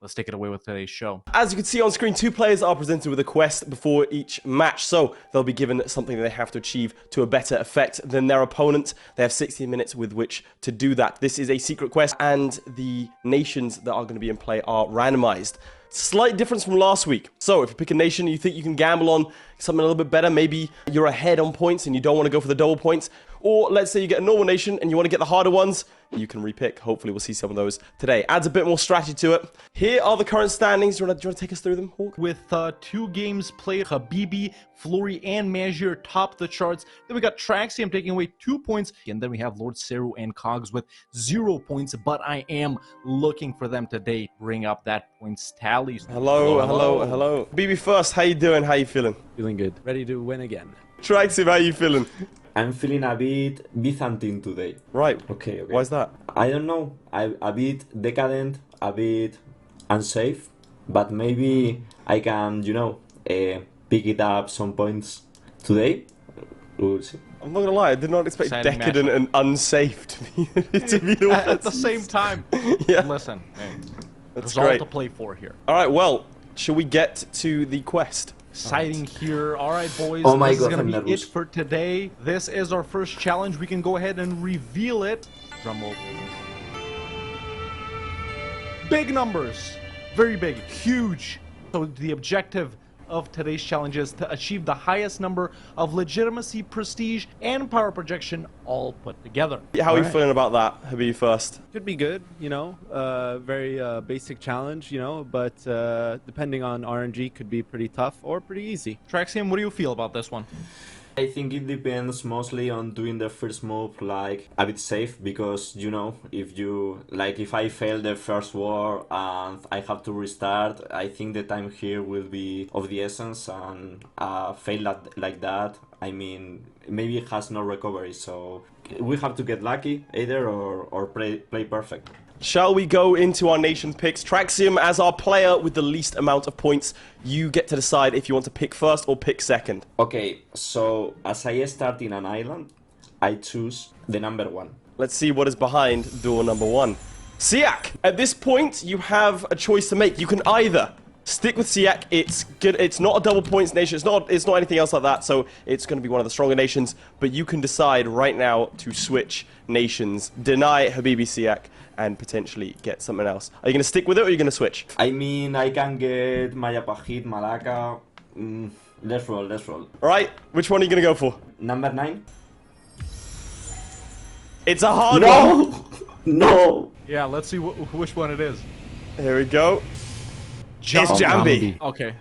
let's take it away with today's show. As you can see on screen, 2 players are presented with a quest before each match, so they'll be given something they have to achieve to a better effect than their opponent. They have 60 minutes with which to do that. This is a secret quest, and the nations that are going to be in play are randomized. Slight difference from last week. So if you pick a nation you think you can gamble on something a little bit better, maybe you're ahead on points and you don't want to go for the double points, or let's say you get a normal nation and you want to get the harder ones, you can repick. Hopefully we'll see some of those today. Adds a bit more strategy to it. Here are the current standings. Do you want to take us through them, Hawk? With 2 games played, Habibi, Flory, and Magier top the charts. Then we got Traxium taking away 2 points. And then we have Lord Seru and Cogs with 0 points. But I am looking for them today. Bring up that points tally. Hello. Habibi first, how you doing? How you feeling? Feeling good. Ready to win again. Traxium, how you feeling? I'm feeling a bit Byzantine today. Right. Okay. Why is that? I don't know. A bit decadent, a bit unsafe, but maybe I can, pick it up some points today. We'll see. I'm not gonna lie, I did not expect Exciting decadent and unsafe to be the words. At the same time. Yeah. Listen, hey, That's there's all great. to play for here. All right, well, shall we get to the quest? Exciting here. All right, boys. Oh my this God, is I'm going to be it nervous. for today. This is our first challenge. We can go ahead and reveal it. Drum roll. Big numbers. Very big. Huge. So the objective of today's challenge is to achieve the highest number of legitimacy, prestige, and power projection all put together. How are you feeling about that, Habib, first? Could be good, very basic challenge, but depending on RNG could be pretty tough or pretty easy. Traxium, what do you feel about this one? I think it depends mostly on doing the first move like a bit safe, because if I fail the first war and I have to restart, I think the time here will be of the essence, and fail like that, I mean, maybe it has no recovery, so we have to get lucky either or play perfect. Shall we go into our nation picks? Traxium, as our player with the least amount of points, you get to decide if you want to pick first or pick second. Okay, so as I start in an island, I choose the number 1. Let's see what is behind duel number 1. Siak! At this point, you have a choice to make. You can either stick with Siak. It's good. It's not a double points nation. It's not anything else like that, so it's going to be one of the stronger nations. But you can decide right now to switch nations, deny Habibi Siak, and potentially get something else. Are you going to stick with it, or are you going to switch? I mean, I can get Mayapahit, Malacca. Let's roll. All right, which one are you going to go for? Number 9? It's a hard one. No! Yeah, let's see which one it is. Here we go. It's Jambi. Okay.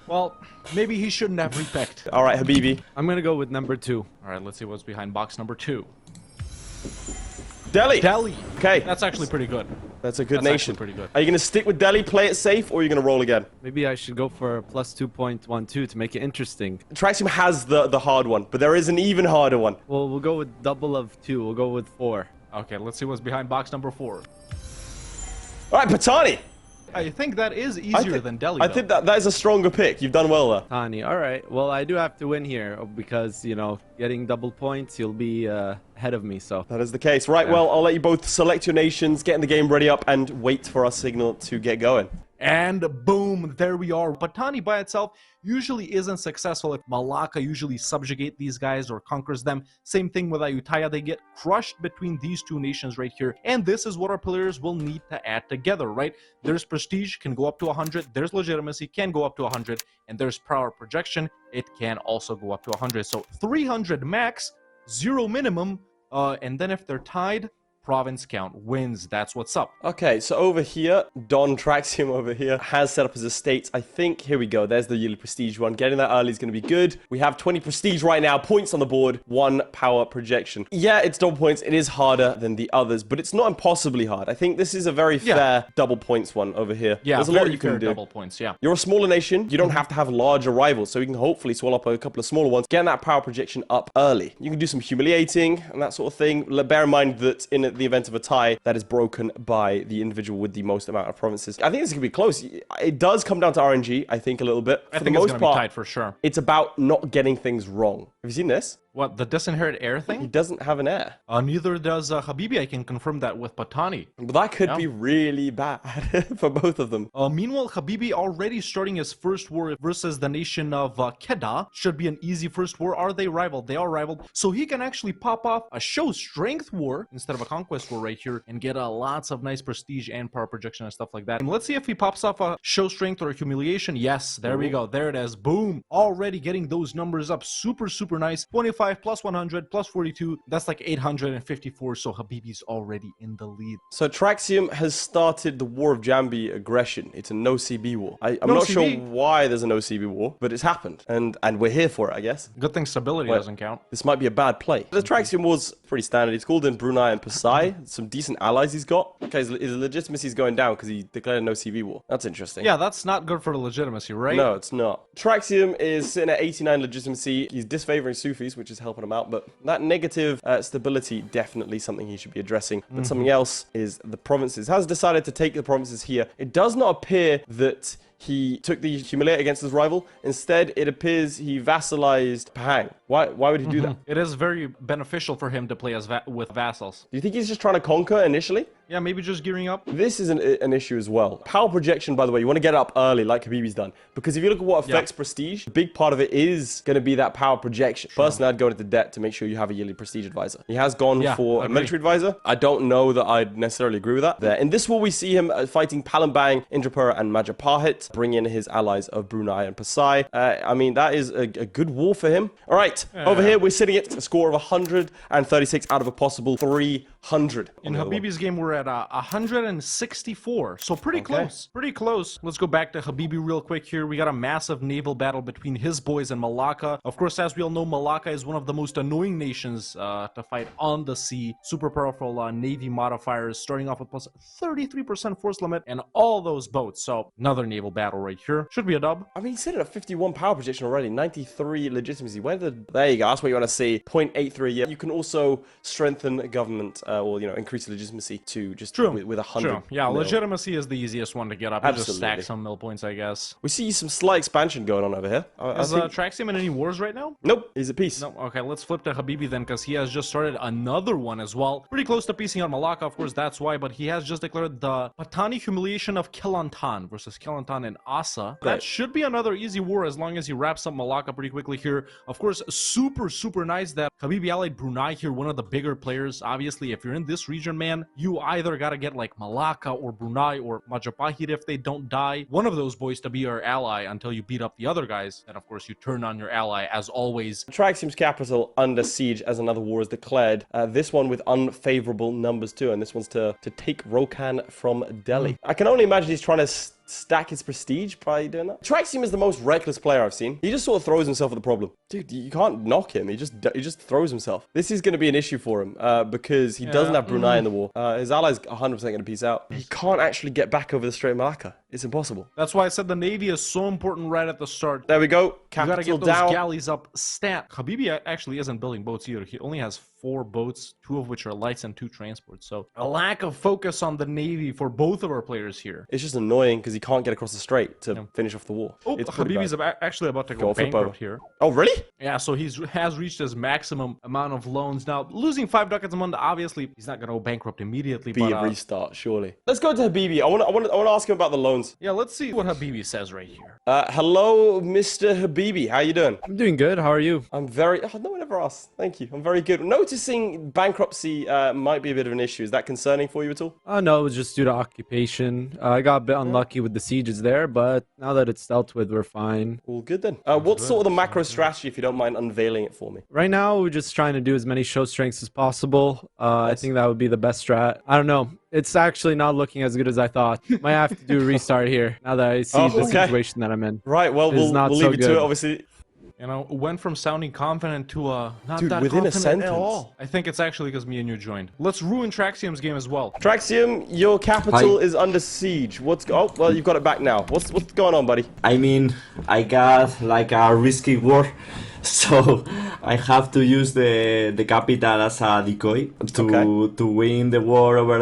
Well, maybe he shouldn't have repicked. All right, Habibi. I'm going to go with number 2. All right, let's see what's behind box number 2. Delhi. Delhi. Okay. That's actually pretty good. That's a good That's nation. actually pretty good. Are you going to stick with Delhi, play it safe, or are you going to roll again? Maybe I should go for plus 2.12 to make it interesting. Traxium has the hard one, but there is an even harder one. Well, we'll go with double of 2. We'll go with 4. Okay, let's see what's behind box number 4. All right, Patani. I think that is easier than Delhi, I think that is a stronger pick. You've done well there. Tani, all right. Well, I do have to win here because, getting double points, you'll be ahead of me, so. That is the case. Right, well, I'll let you both select your nations, get in the game ready up, and wait for our signal to get going. And boom, there we are. Patani by itself usually isn't successful if Malacca usually subjugate these guys or conquers them. Same thing with Ayutthaya. They get crushed between these two nations right here. And this is what our players will need to add together, right? There's prestige, can go up to 100. There's legitimacy, can go up to 100. And there's power projection. It can also go up to 100. So 300 max, 0 minimum. And then if they're tied, province count wins. That's what's up. Okay, so over here, Don Traxium over here has set up his estates. I think, here we go. There's the yearly prestige one. Getting that early is going to be good. We have 20 prestige right now, points on the board, 1 power projection. Yeah, it's double points. It is harder than the others, but it's not impossibly hard. I think this is a very fair double points one over here. Yeah, there's a lot you can do. Double points, yeah. You're a smaller nation. You don't have to have larger rivals, so you can hopefully swallow up a couple of smaller ones, getting that power projection up early. You can do some humiliating and that sort of thing. Bear in mind that in the event of a tie, that is broken by the individual with the most amount of provinces. I think this is going to be close. It does come down to RNG, I think, a little bit. I think it's going to be tied for sure. It's about not getting things wrong. Have you seen this? What, the disinherited heir He thing? doesn't have an heir. Neither does Habibi. I can confirm that with Patani. But that could be really bad for both of them. Meanwhile, Habibi already starting his first war versus the nation of Kedah. Should be an easy first war. Are they rivaled? They are rivaled. So he can actually pop off a show strength war instead of a conquest war right here and get lots of nice prestige and power projection and stuff like that. And let's see if he pops off a show strength or a humiliation. Yes, there we go. There it is. Boom. Already getting those numbers up. Super, super nice. 25 plus 100 plus 42. That's like 854. So Habibi's already in the lead. So Traxium has started the War of Jambi aggression. It's a no CB war. I'm No not sure CB. why there's a no CB war, but it's happened. And we're here for it, I guess. Good thing stability doesn't count. This might be a bad play. The Traxium war's pretty standard. He's called in Brunei and Pasai. Some decent allies he's got. Okay, his legitimacy is going down because he declared a no CB war. That's interesting. Yeah, that's not good for the legitimacy, right? No, it's not. Traxium is sitting at 89 legitimacy. He's disfavoring Sufis, which is helping him out, but that negative stability definitely something he should be addressing. But something else is the provinces. Has decided to take the provinces here. It does not appear that he took the humiliate against his rival. Instead, it appears he vassalized Pahang. Why would he do that? It is very beneficial for him to play as with vassals. Do you think he's just trying to conquer initially? Yeah, maybe just gearing up. This is an issue as well. Power projection, by the way, you want to get up early like Habibi's done. Because if you look at what affects prestige, a big part of it is going to be that power projection. Personally, I'd go into debt to make sure you have a yearly prestige advisor. He has gone for a military advisor. I don't know that I'd necessarily agree with that. There. In this war, we see him fighting Palembang, Indrapura, and Majapahit, bringing in his allies of Brunei and Pasai. I mean, that is a good war for him. All right, over here, we're sitting at a score of 136 out of a possible 300. In Habibi's game, we're at 164, so pretty close. Pretty close. Let's go back to Habibi real quick here. We got a massive naval battle between his boys and Malacca. Of course, as we all know, Malacca is one of the most annoying nations to fight on the sea. Super powerful navy modifiers, starting off with plus 33% force limit and all those boats. So another naval battle right here. Should be a dub. I mean, he's sitting at 51 power projection already, 93 legitimacy. There you go. That's what you want to see. 0.83. Yeah, you can also strengthen government or increase legitimacy to just with 100. True. Yeah, mil. legitimacy is the easiest one to get up. You just Absolutely. stack some mil points, I guess. We see some slight expansion going on over here. Is Traxium in any wars right now? Nope, he's at peace. No. Okay, let's flip to Habibi then, because he has just started another one as well. Pretty close to piecing out Malacca, of course, that's why, but he has just declared the Patani humiliation of Kelantan versus Kelantan and Asa. That should be another easy war as long as he wraps up Malacca pretty quickly here. Of course, super, super nice that Habibi allied Brunei here, one of the bigger players. Obviously, if you're in this region, man, you either gotta get like Malacca or Brunei or Majapahit if they don't die. One of those boys to be your ally until you beat up the other guys. And of course, you turn on your ally as always. Traxium's capital under siege as another war is declared. This one with unfavorable numbers too, and this one's to take Rokan from Delhi. I can only imagine he's trying to stack his prestige by doing that. Traxium is the most reckless player I've seen. He just sort of throws himself at the problem. Dude, you can't knock him. He just throws himself. This is going to be an issue for him because he doesn't have Brunei in the war. His ally's 100% going to peace out. He can't actually get back over the Strait of Malacca. It's impossible. That's why I said the navy is so important right at the start. There we go. You gotta Capital get those down. galleys up stat. Habibi actually isn't building boats either. He only has 4 boats, 2 of which are lights and 2 transports. So a lack of focus on the navy for both of our players here. It's just annoying because he can't get across the strait to finish off the war. Oh, It's pretty Habibi's bad. actually about to go flip bankrupt over. here. Oh, really? Yeah, so he has reached his maximum amount of loans. Now, losing 5 ducats a month, obviously, he's not going to go bankrupt immediately. Be but, a restart, surely. Let's go to Habibi. I want to ask him about the loans. yeah, let's see what Habibi says right here. Hello, Mr. Habibi. How you doing? I'm doing good. How are you? I'm very... Oh, no one ever asked. Thank you. I'm very good. Noticing bankruptcy might be a bit of an issue. Is that concerning for you at all? No, it was just due to occupation. I got a bit unlucky with the sieges there, but now that it's dealt with, we're fine. All good then. What's sort of the macro strategy, if you don't mind unveiling it for me? Right now, we're just trying to do as many show strengths as possible. I think that would be the best strat. I don't know. It's actually not looking as good as I thought. Might have to do a restart here now that I see the situation that I'm in. Right, well, It's we'll not leave so you to good. it, obviously. You know, went from sounding confident to not Dude, that within a confident sentence. at all. I think it's actually because me and you joined. Let's ruin Traxium's game as well. Traxium, your capital is under siege. Oh, well, you've got it back now. What's going on, buddy? I mean, I got like a risky war, So I have to use the capital as a decoy to win the war over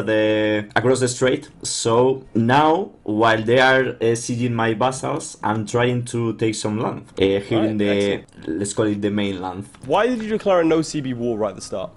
across the strait. So now, while they are sieging my vassals, I'm trying to take some land here in the, let's call it the mainland. Why did you declare a no CB war right at the start?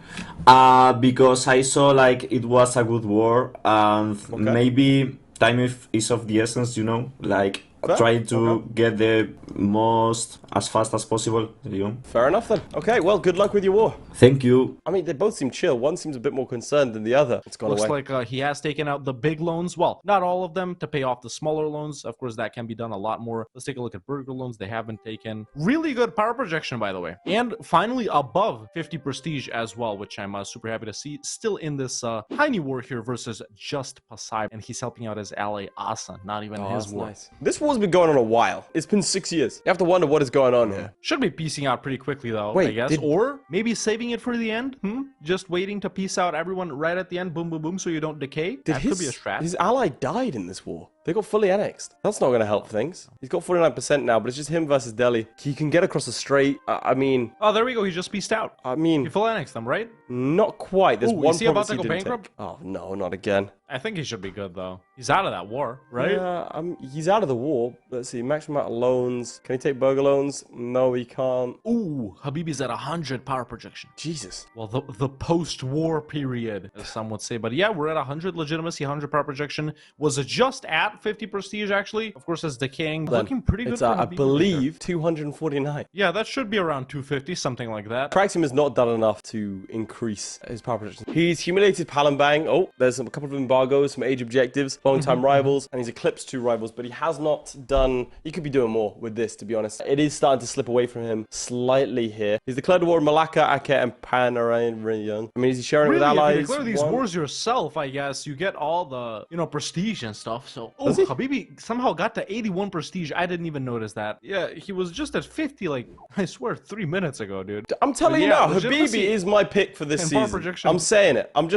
Because I saw like it was a good war, and maybe time is of the essence, you know, like trying to get the most as fast as possible, you know. Fair enough then. Okay, well, good luck with your war. Thank you. I mean, they both seem chill. One seems a bit more concerned than the other. It's gone Looks away. like he has taken out the big loans. Well, not all of them, to pay off the smaller loans. Of course, that can be done a lot more. Let's take a look at burger loans. They have been taken. Really good power projection, by the way. And finally, above 50 prestige as well, which I'm super happy to see. Still in this tiny war here versus just Pasai. And he's helping out his ally, Asa. Not even his war. Nice. This war's been going on a while. It's been 6 years. You have to wonder what is going on here. Should be piecing out pretty quickly, though, Wait, I guess. Or maybe saving it for the end? Just waiting to piece out everyone right at the end, boom, boom, boom, so you don't decay? That could be a strat. His ally died in this war. They got fully annexed. That's not going to help things. He's got 49% now, but it's just him versus Delhi. He can get across the strait. I mean... Oh, there we go. He just pieced out. I mean... He full annexed them, right? Not quite. There's one is he about province to he go didn't bankrupt? take. Oh, no, not again. I think he should be good, though. He's out of that war, right? Yeah, he's out of the war. Let's see, maximum amount of loans. Can he take burger loans? No, he can't. Ooh, Habibi's at 100 power projection. Jesus. Well, the post-war period, as some would say. But yeah, we're at 100 legitimacy, 100 power projection. Was just at 50 prestige, actually. Of course, it's decaying. Looking pretty good It's, for I Habibi believe, right 249. yeah, that should be around 250, something like that. Traxium has not done enough to increase his power projection. He's humiliated Palembang. Oh, there's a couple of embargoes, some age objectives, long-time rivals, and he's eclipsed 2 rivals, but he has not done... He could be doing more with this, to be honest. It is starting to slip away from him slightly here. He's declared war in Malacca, Aceh, and Panarayan. I mean, is he sharing with allies? If you declare these wars yourself, I guess, you get all the, prestige and stuff. So, Habibi somehow got to 81 prestige. I didn't even notice that. Yeah, he was just at 50, like, I swear, 3 minutes ago, dude. I'm telling you now, Habibi is my pick for this season. I'm saying it. I'm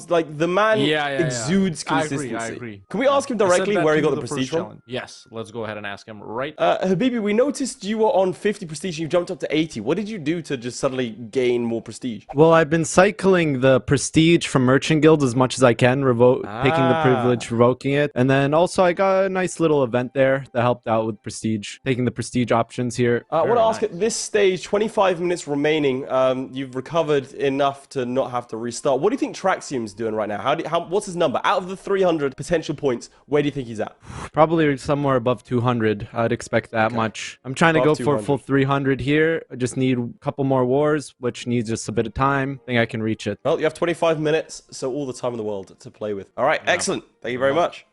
like, the man exudes consistency. I agree. Can we ask him directly where he got the prestige from? Yes, let's go ahead and ask him right. Habibi, we noticed you were on 50 prestige and you jumped up to 80. What did you do to just suddenly gain more prestige? Well, I've been cycling the prestige from merchant guild as much as I can, taking the privilege, revoking it. And then also I got a nice little event there that helped out with prestige, taking the prestige options here. I want to ask at this stage, 25 minutes remaining, you've recovered enough to not have to restart. What do you think Traxium's doing right now? What's his number? Out of the 300 potential points, where do you think he's at? Probably somewhere above 200. I'd expect that much. I'm trying to go for a full 300 here. I just need a couple more wars, which needs just a bit of time. I think I can reach it. Well, you have 25 minutes, so all the time in the world to play with. All right, excellent. Thank you very much.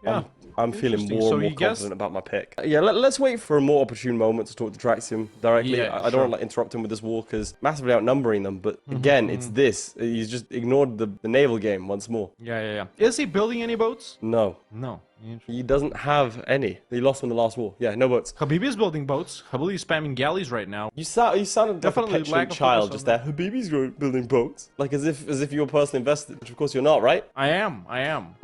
Yeah. I'm feeling more and more confident about my pick. Yeah, let's wait for a more opportune moment to talk to Traxium directly. Yeah, I don't want to interrupt him with this war because massively outnumbering them. But again, it's this. He's just ignored the naval game once more. Yeah. Is he building any boats? No. No. He doesn't have any. He lost them in the last war. Yeah, no boats. Habibi is building boats. Habibi is spamming galleys right now. You sounded Definitely like a petulant child just there. Habibi's building boats. Like as if you were personally invested, which of course you're not, right? I am.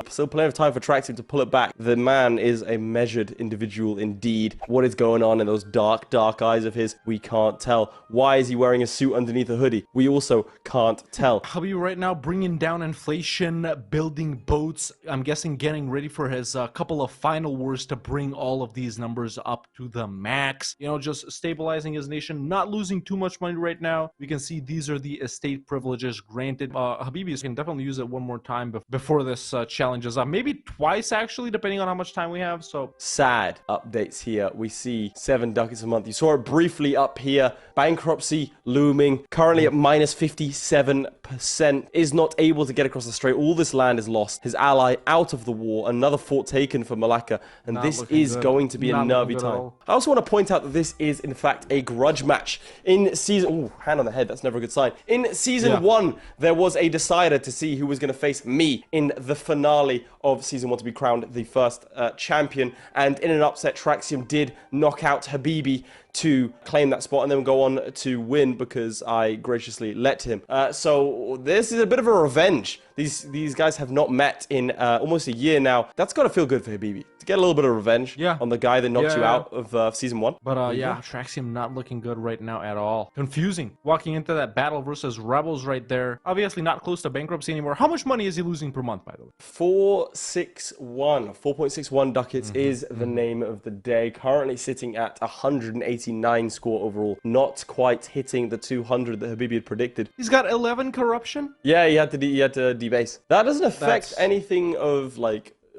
Still plenty of time for Traxium to pull it back. The man is a measured individual indeed. What is going on in those dark, dark eyes of his? We can't tell. Why is he wearing a suit underneath a hoodie? We also can't tell. Habibi right now bringing down inflation, building boats. I'm guessing getting ready for his couple of final wars to bring all of these numbers up to the max. Just stabilizing his nation, not losing too much money right now. We can see these are the estate privileges granted. Habibi can definitely use it one more time before this challenge is up. Maybe twice, actually, depending on how much time we have. So sad updates here. We see 7 ducats a month. You saw it briefly up here. Bankruptcy looming. Currently at minus 57%. Is not able to get across the strait. All this land is lost. His ally out of the war. Another fort taken for Malacca. And this is going to be a nervy time. I also want to point out that this is, in fact, a grudge match. In season... Ooh, hand on the head. That's never a good sign. In season 1, there was a decider to see who was going to face me in the finale of season 1 to be crowned the first champion. And in an upset, Traxium did knock out Habibi to claim that spot and then go on to win because I graciously let him. So this is a bit of a revenge. These guys have not met in almost a year now. That's got to feel good for Habibi to Get a little bit of revenge Yeah. on the guy that knocked you Yeah. out of season 1. But yeah, Traxium not looking good right now at all. Confusing. Walking into that battle versus Rebels right there. Obviously not close to bankruptcy anymore. How much money is he losing per month, by the way? 4.61 ducats is the name of the day. Currently sitting at 189 score overall. Not quite hitting the 200 that Habibi had predicted. He's got 11 corruption. Yeah, he had to debase. That doesn't affect That's- anything of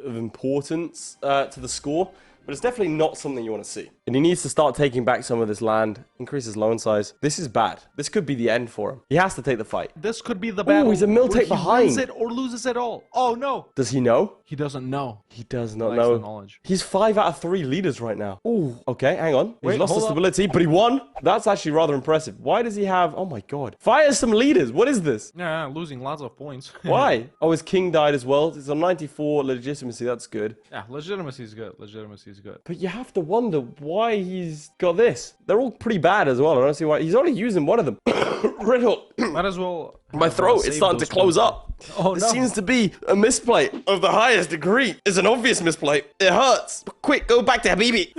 importance to the score, but it's definitely not something you want to see. And he needs to start taking back some of this land, increase his loan size. This is bad. This could be the end for him. He has to take the fight. This could be the battle. He's a mil where take behind. He wins it or loses it all. Oh no. Does he know? He doesn't know. He does not Lacks the know. knowledge. He's 5 out of 3 leaders right now. Ooh, okay, hang on. He's Wait, lost the hold up. stability, but he won. That's actually rather impressive. Why does he have... Oh my god. Fire some leaders. What is this? Yeah, losing lots of points. Why? Oh, his king died as well. It's on 94 legitimacy. That's good. Yeah, legitimacy is good. Legitimacy is good. But you have to wonder why he's got this. They're all pretty bad as well. I don't see why. He's only using one of them. Riddle. Might as well. My throat is starting to close up. Oh, This no. seems to be a misplay of the highest degree. It's an obvious misplay. It hurts. Quick, go back to Habibi.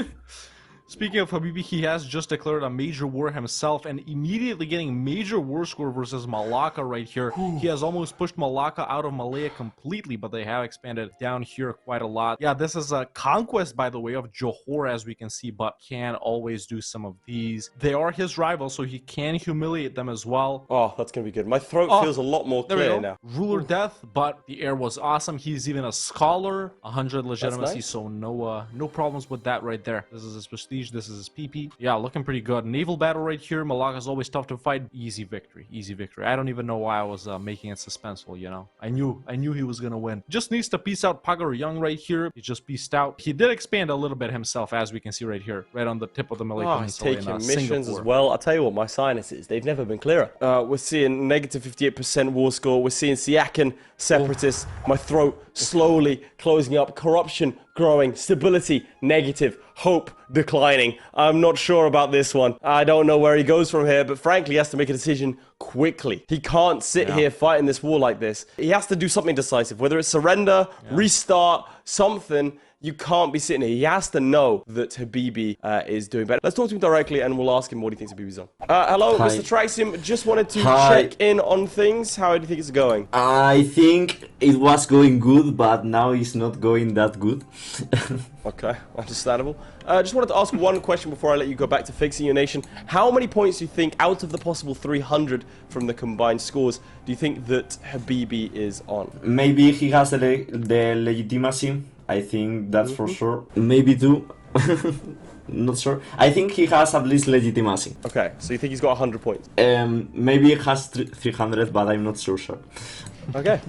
Speaking of Habibi, he has just declared a major war himself and immediately getting major war score versus Malacca right here. He has almost pushed Malacca out of Malaya completely, but they have expanded down here quite a lot. Yeah, this is a conquest, by the way, of Johor, as we can see, but can always do some of these. They are his rivals, so he can humiliate them as well. Oh, that's going to be good. My throat feels a lot more There we clear go. now. Ruler death, but the air was awesome. He's even a scholar, 100 legitimacy, nice. so no problems with that right there. This is his prestige. This is his PP. Yeah, looking pretty good. Naval battle right here. Malacca's always tough to fight. Easy victory. Easy victory. I don't even know why I was making it suspenseful, you know. I knew he was gonna win. Just needs to piece out Pagar Young right here. He just pieced out. He did expand a little bit himself, as we can see right here, right on the tip of the Malay Oh, he's Peninsula taking in missions Singapore. as well. I'll tell you what, my sinuses, they've never been clearer. We're seeing negative 58% war score. We're seeing Siakan separatists. My throat slowly closing up. Corruption growing. Stability negative. Hope declining. I'm not sure about this one. I don't know where he goes from here, but frankly, he has to make a decision quickly. He can't sit here fighting this war like this. He has to do something decisive, whether it's surrender, restart, something. You can't be sitting here. He has to know that Habibi is doing better. Let's talk to him directly and we'll ask him what he thinks Habibi's on. Hello, Hi. Mr. Traxium. Just wanted to Hi. check in on things. How do you think it's going? I think it was going good, but now it's not going that good. Okay, understandable. Just wanted to ask one question before I let you go back to fixing your nation. How many points do you think, out of the possible 300 from the combined scores, do you think that Habibi is on? Maybe he has the legitimacy. I think that's for sure. Maybe two. Not sure. I think he has at least legitimacy. Okay, so you think he's got 100 points? Maybe he has 300, but I'm not so sure. Okay,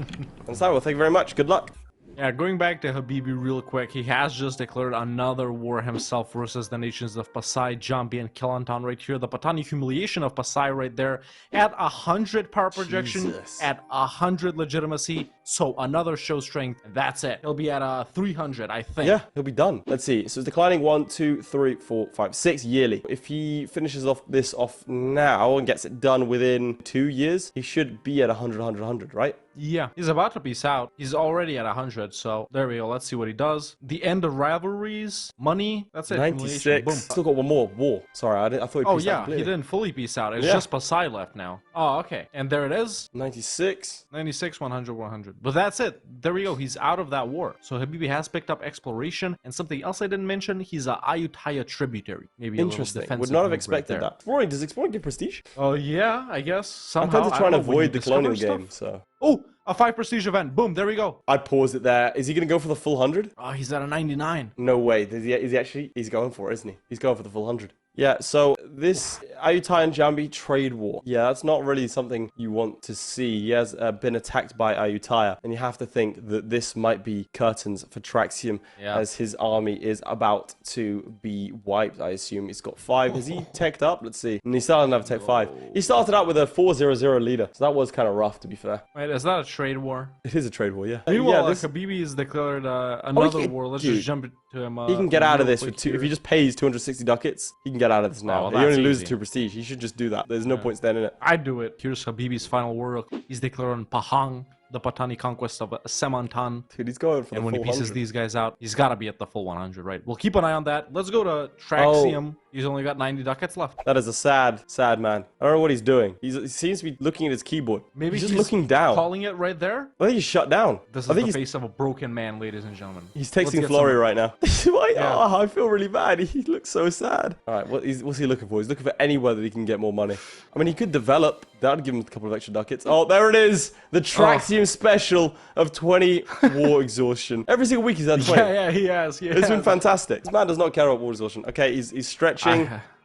understandable. Thank you very much. Good luck. Yeah, going back to Habibi real quick, he has just declared another war himself versus the nations of Pasai, Jambi, and Kelantan right here. The Patani humiliation of Pasai right there at 100 power projection, Jesus. at 100 legitimacy. So another show strength, and that's it. He'll be at 300, I think. Yeah, he'll be done. Let's see. So it's declining 1, 2, 3, 4, 5, 6 yearly. If he finishes this off now and gets it done within 2 years, he should be at 100, 100, 100, right? Yeah, he's about to peace out. He's already at 100, so there we go. Let's see what he does. The end of rivalries, money, that's it. Humiliation, 96. boom. Still got one more. War. Sorry, I thought he Oh pieced out yeah, he completely. didn't fully peace out. It's Yeah. just Pasai left now. Oh, okay. And there it is. 96. 96, 100, 100. But that's it. There we go. He's out of that war. So Habibi has picked up exploration. And something else I didn't mention, he's a Ayutthaya tributary. Maybe a little Interesting. Would defensive not have move expected right there. that. Exploring, does exploring give prestige? Oh yeah, I guess. I Somehow. tend to try and don't know, when avoid you the colonial discover game, stuff- so... Oh, a 5 prestige event. Boom, there we go. I'd pause it there. Is he going to go for the full 100? Oh, he's at a 99. No way. Is he actually? He's going for it, isn't he? He's going for the full 100. Yeah, so this Ayutthaya and Jambi trade war. Yeah, that's not really something you want to see. He has been attacked by Ayutthaya, and you have to think that this might be curtains for Traxium, Yeah. as his army is about to be wiped, I assume. He's got 5. Has he teched up? Let's see. And he still doesn't have tech 5. He started out with a 4-0-0 leader, so that was kind of rough, to be fair. Wait, is that a trade war? It is a trade war, yeah. Meanwhile, yeah, this, Habibi has declared another yeah, war. Let's dude. just jump to him. he can get out of real this with quick 2. here. If he just pays 260 ducats, he can get out of this now. well, he only that's loses easy. 2 prestige. He should just do that. There's no point standing in it. I'd do it. Here's Habibi's final war. He's declared on Pahang. the Patani conquest of Semantan. Dude, he's going for And the when he full pieces 100. these guys out, he's got to be at the full 100, right? We'll keep an eye on that. Let's go to Traxium. He's only got 90 ducats left. That is a sad, sad man. I don't know what he's doing. He seems to be looking at his keyboard. Maybe he's just looking down. calling it right there. I think he's shut down. This is I think the face of a broken man, ladies and gentlemen. he's Let's texting get Flory some- right now. Why? Yeah. Oh, I feel really bad. He looks so sad. All right, what's he looking for? He's looking for anywhere that he can get more money. I mean, he could develop. That would give him a couple of extra ducats. Oh, there it is. The Traxium special of 20 war exhaustion. Every single week he's had 20. Yeah, he has. It's been fantastic. This man does not care about war exhaustion. Okay, he's stretching.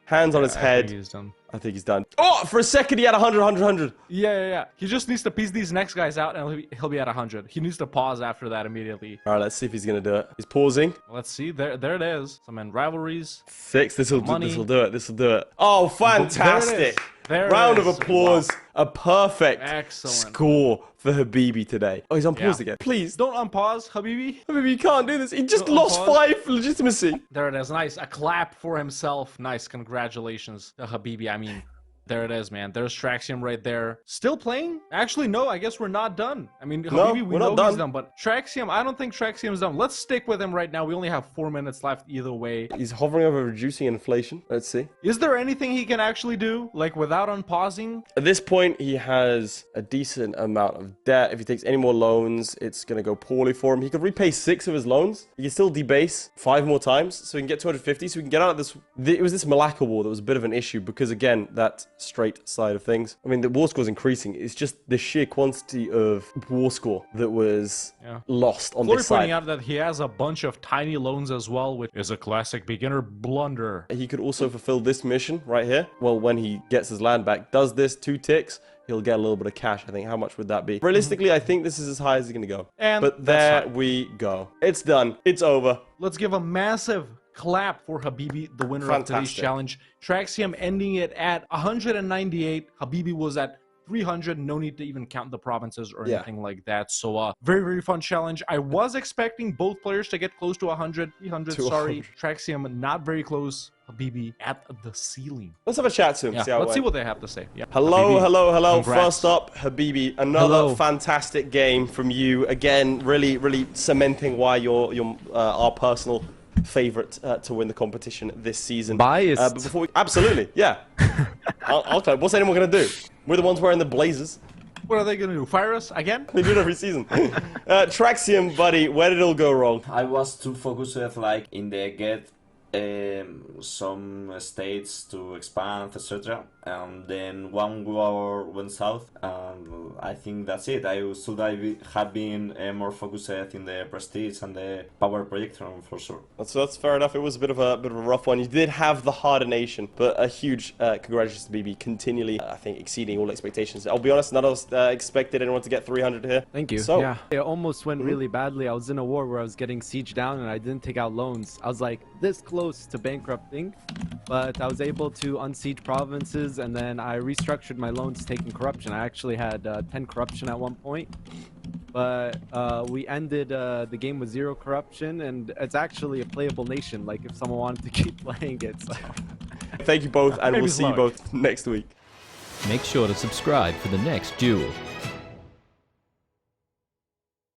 Hands on his head. I think he's done. Oh, for a second he had 100, 100, 100. Yeah. He just needs to piece these next guys out, and he'll be at 100. He needs to pause after that immediately. All right, let's see if he's gonna do it. He's pausing. Let's see. There it is. Some in rivalries. 6. This will Money. do it. This will do it. Oh, fantastic! There it Round is. of applause. Wow. A perfect Excellent. score for Habibi today. Oh, he's on pause Yeah. again. Please, Don't unpause, Habibi. Habibi, you can't do this. He just Don't lost unpause. 5 legitimacy. There it is. Nice. A clap for himself. Nice. Congratulations to Habibi. I mean, there it is, man. There's Traxium right there. Still playing? Actually, no. I guess we're not done. I mean, Habibi, we we're know not he's done. done, but Traxium, I don't think Traxium's done. Let's stick with him right now. We only have 4 minutes left either way. He's hovering over reducing inflation. Let's see. Is there anything he can actually do, like without unpausing? At this point, he has a decent amount of debt. If he takes any more loans, it's going to go poorly for him. He could repay 6 of his loans. He can still debase 5 more times, so he can get 250, so we can get out of this. It was this Malacca war that was a bit of an issue, because again, that straight side of things. I mean, the war score is increasing. It's just the sheer quantity of war score that was lost on Flory this pointing side. out that he has a bunch of tiny loans as well, which is a classic beginner blunder. He could also fulfill this mission right here. Well, when he gets his land back, does this 2 ticks, he'll get a little bit of cash. I think, how much would that be? Realistically, I think this is as high as he's going to go. And but that's there fine. we go. It's done. It's over. Let's give a massive clap for Habibi, the winner of today's Fantastic. challenge. Traxium ending it at 198. Habibi was at 300. No need to even count the provinces or anything like that. So, very, very fun challenge. I was expecting both players to get close to 100, 300. Sorry, Traxium not very close. Habibi at the ceiling. Let's have a chat to him. Yeah, See how it let's see went. what they have to say. Yeah. Hello, Habibi, hello. congrats. First up, Habibi, another Hello. fantastic game from you. Again, really cementing why you're our personal favorite to win the competition this season. Biased. But before we, absolutely, yeah. I'll tell you, what's anyone gonna do? We're the ones wearing the blazers. What are they going to do? Fire us again? They do it every season. Traxium, buddy, where did it all go wrong? I was too focused like in the get some states to expand, etc. And then one war went south, and I think that's it. I should have been more focused in the prestige and the power projection for sure. That's fair enough. It was a bit of a rough one. You did have the harder nation, but a huge congratulations to BB, continually I think exceeding all expectations. I'll be honest, none of us expected anyone to get 300 here. Thank you. So, Yeah, it almost went really badly. I was in a war where I was getting sieged down and I didn't take out loans. I was like this close to bankrupting, but I was able to unsiege provinces, and then I restructured my loans taking corruption. I actually had 10 corruption at one point, but we ended the game with 0 corruption, and it's actually a playable nation, like if someone wanted to keep playing it. So. thank you both, and Maybe we'll see you slower. both next week. Make sure to subscribe for the next duel.